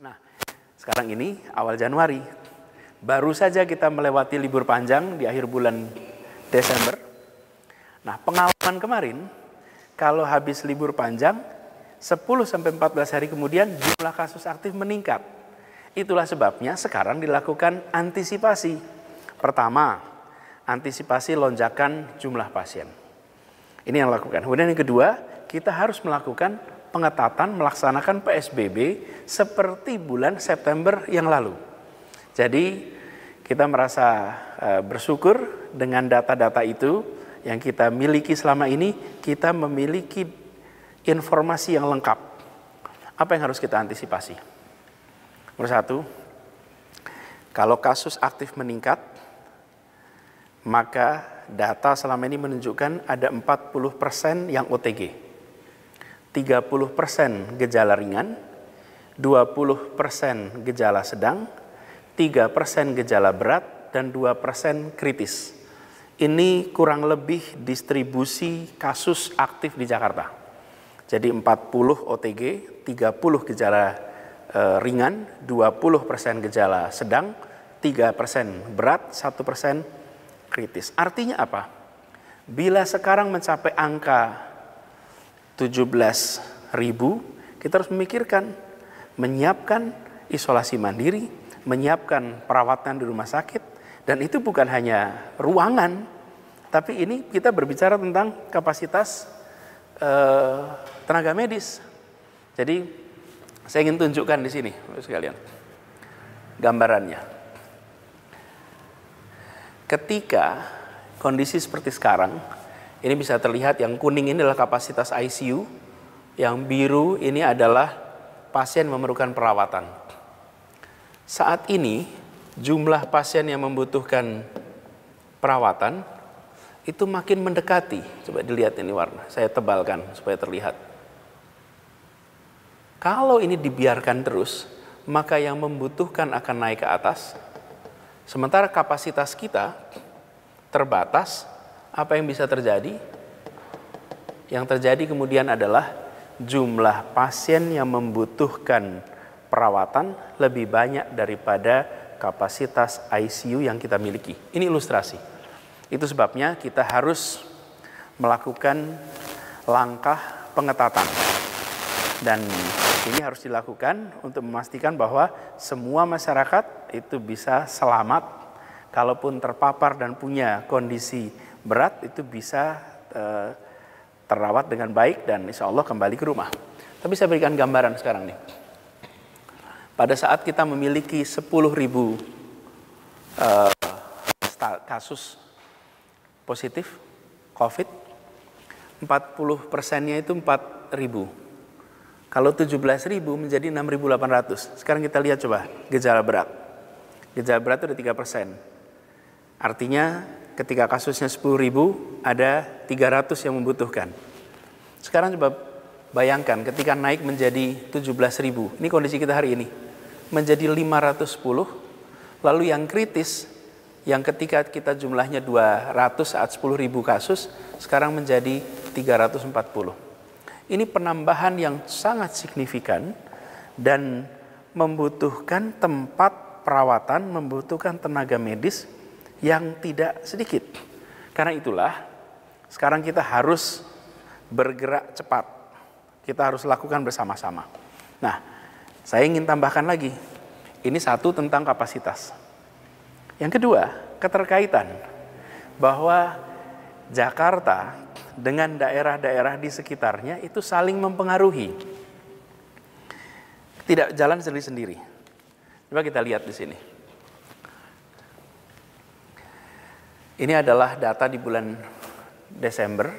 Nah, sekarang ini awal Januari, baru saja kita melewati libur panjang di akhir bulan Desember. Nah, pengalaman kemarin, kalau habis libur panjang, 10-14 hari kemudian jumlah kasus aktif meningkat. Itulah sebabnya sekarang dilakukan antisipasi. Pertama, antisipasi lonjakan jumlah pasien. Ini yang dilakukan. Kemudian yang kedua, kita harus melakukan pengetatan, melaksanakan PSBB seperti bulan September yang lalu. Jadi kita merasa bersyukur dengan data-data itu yang kita miliki selama ini, kita memiliki informasi yang lengkap. Apa yang harus kita antisipasi? Nomor satu, kalau kasus aktif meningkat, maka data selama ini menunjukkan ada 40% yang OTG. 30% gejala ringan, 20% gejala sedang, 3% gejala berat, dan 2% kritis. Ini kurang lebih distribusi kasus aktif di Jakarta. Jadi 40 OTG, 30 gejala ringan, 20% gejala sedang, 3% berat, 1% kritis. Artinya apa? Bila sekarang mencapai angka 17.000, kita harus memikirkan, menyiapkan isolasi mandiri, menyiapkan perawatan di rumah sakit, dan itu bukan hanya ruangan, tapi ini kita berbicara tentang kapasitas tenaga medis. Jadi saya ingin tunjukkan di sini, sekalian, gambarannya. Ketika kondisi seperti sekarang, ini bisa terlihat yang kuning ini adalah kapasitas ICU, yang biru ini adalah pasien memerlukan perawatan. Saat ini jumlah pasien yang membutuhkan perawatan itu makin mendekati. Coba dilihat ini warna, saya tebalkan supaya terlihat. Kalau ini dibiarkan terus, maka yang membutuhkan akan naik ke atas, sementara kapasitas kita terbatas. Apa yang bisa terjadi? Yang terjadi kemudian adalah jumlah pasien yang membutuhkan perawatan lebih banyak daripada kapasitas ICU yang kita miliki. Ini ilustrasi. Itu sebabnya kita harus melakukan langkah pengetatan. Dan ini harus dilakukan untuk memastikan bahwa semua masyarakat itu bisa selamat. Kalaupun terpapar dan punya kondisi berat, itu bisa terawat dengan baik dan insya Allah kembali ke rumah. Tapi saya berikan gambaran sekarang nih. Pada saat kita memiliki 10.000 kasus positif COVID, 40%-nya itu 4.000. Kalau 17.000 menjadi 6.800. Sekarang kita lihat coba gejala berat. Gejala berat itu ada 3%. Artinya ketika kasusnya 10.000, ada 300 yang membutuhkan. Sekarang coba bayangkan ketika naik menjadi 17.000, ini kondisi kita hari ini, menjadi 510, lalu yang kritis, yang ketika kita jumlahnya 200 saat 10.000 kasus, sekarang menjadi 340. Ini penambahan yang sangat signifikan dan membutuhkan tempat perawatan, membutuhkan tenaga medis yang tidak sedikit. Karena itulah sekarang kita harus bergerak cepat. Kita harus lakukan bersama-sama. Nah, saya ingin tambahkan lagi. Ini satu tentang kapasitas. Yang kedua, keterkaitan bahwa Jakarta dengan daerah-daerah di sekitarnya itu saling mempengaruhi. Tidak jalan sendiri-sendiri. Coba kita lihat di sini. Ini adalah data di bulan Desember.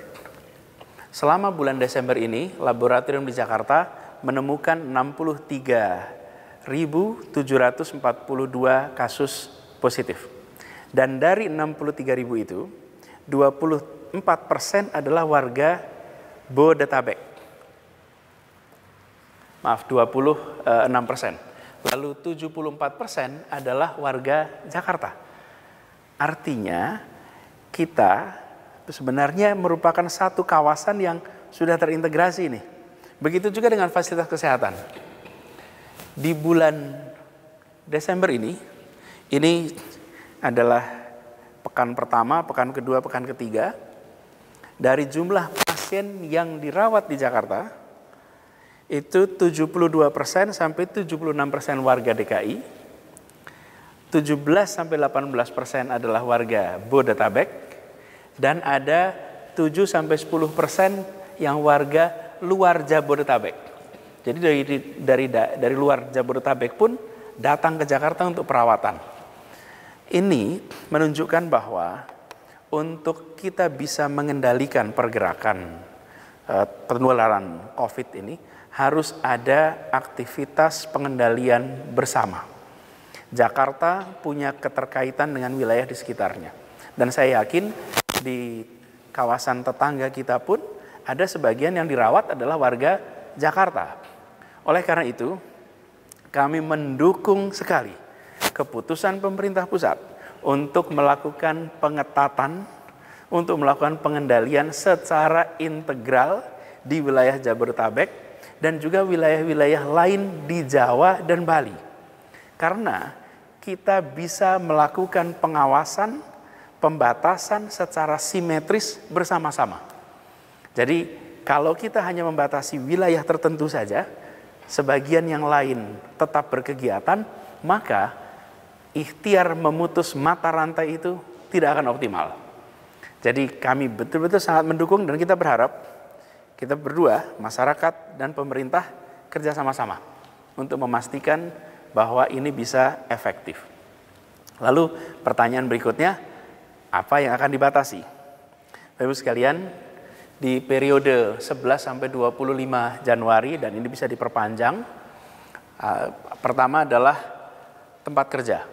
Selama bulan Desember ini, laboratorium di Jakarta menemukan 63.742 kasus positif. Dan dari 63.000 itu, 24% adalah warga Bodetabek. Maaf, 26%. Lalu 74% adalah warga Jakarta. Artinya kita sebenarnya merupakan satu kawasan yang sudah terintegrasi nih. Begitu juga dengan fasilitas kesehatan. Di bulan Desember ini adalah pekan pertama, pekan kedua, pekan ketiga. Dari jumlah pasien yang dirawat di Jakarta, itu 72% sampai 76% warga DKI, 17 sampai 18% adalah warga Bodetabek, dan ada 7 sampai 10% yang warga luar Jabodetabek. Jadi dari luar Jabodetabek pun datang ke Jakarta untuk perawatan. Ini menunjukkan bahwa untuk kita bisa mengendalikan pergerakan penularan COVID ini harus ada aktivitas pengendalian bersama. Jakarta punya keterkaitan dengan wilayah di sekitarnya. Dan saya yakin di kawasan tetangga kita pun ada sebagian yang dirawat adalah warga Jakarta. Oleh karena itu, kami mendukung sekali keputusan pemerintah pusat untuk melakukan pengetatan, untuk melakukan pengendalian secara integral di wilayah Jabodetabek dan juga wilayah-wilayah lain di Jawa dan Bali. Karena kita bisa melakukan pengawasan, pembatasan secara simetris bersama-sama. Jadi kalau kita hanya membatasi wilayah tertentu saja, sebagian yang lain tetap berkegiatan, maka ikhtiar memutus mata rantai itu tidak akan optimal. Jadi kami betul-betul sangat mendukung dan kita berharap kita berdua, masyarakat dan pemerintah kerja sama-sama untuk memastikan bahwa ini bisa efektif. Lalu pertanyaan berikutnya, apa yang akan dibatasi? Bapak Ibu sekalian, di periode 11 sampai 25 Januari, dan ini bisa diperpanjang. Pertama adalah tempat kerja.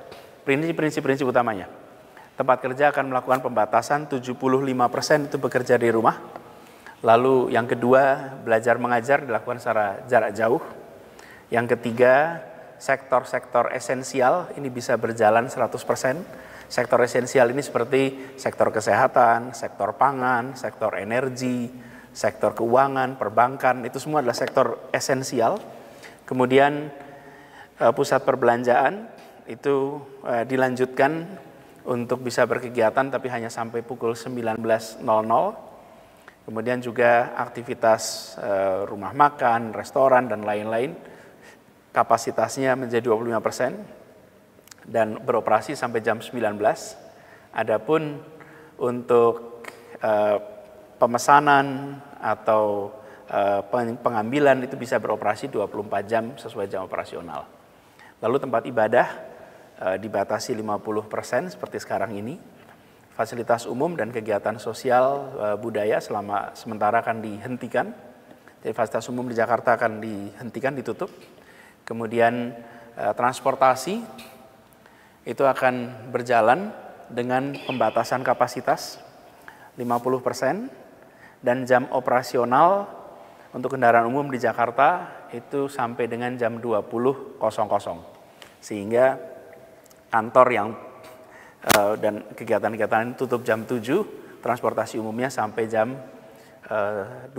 Prinsip utamanya. Tempat kerja akan melakukan pembatasan 75% itu bekerja di rumah. Lalu yang kedua, belajar mengajar dilakukan secara jarak jauh. Yang ketiga, sektor-sektor esensial ini bisa berjalan 100%. Sektor esensial ini seperti sektor kesehatan, sektor pangan, sektor energi, sektor keuangan, perbankan, itu semua adalah sektor esensial. Kemudian pusat perbelanjaan itu dilanjutkan untuk bisa berkegiatan tapi hanya sampai pukul 19.00. Kemudian juga aktivitas rumah makan, restoran, dan lain-lain kapasitasnya menjadi 25%. Dan beroperasi sampai jam 19. Adapun untuk pemesanan atau pengambilan itu bisa beroperasi 24 jam sesuai jam operasional. Lalu tempat ibadah dibatasi 50% seperti sekarang ini. Fasilitas umum dan kegiatan sosial budaya sementara akan dihentikan. Jadi fasilitas umum di Jakarta akan dihentikan, ditutup. Kemudian transportasi itu akan berjalan dengan pembatasan kapasitas 50% dan jam operasional untuk kendaraan umum di Jakarta itu sampai dengan jam 20.00. Sehingga kantor yang dan kegiatan-kegiatan tutup jam 7, transportasi umumnya sampai jam 20.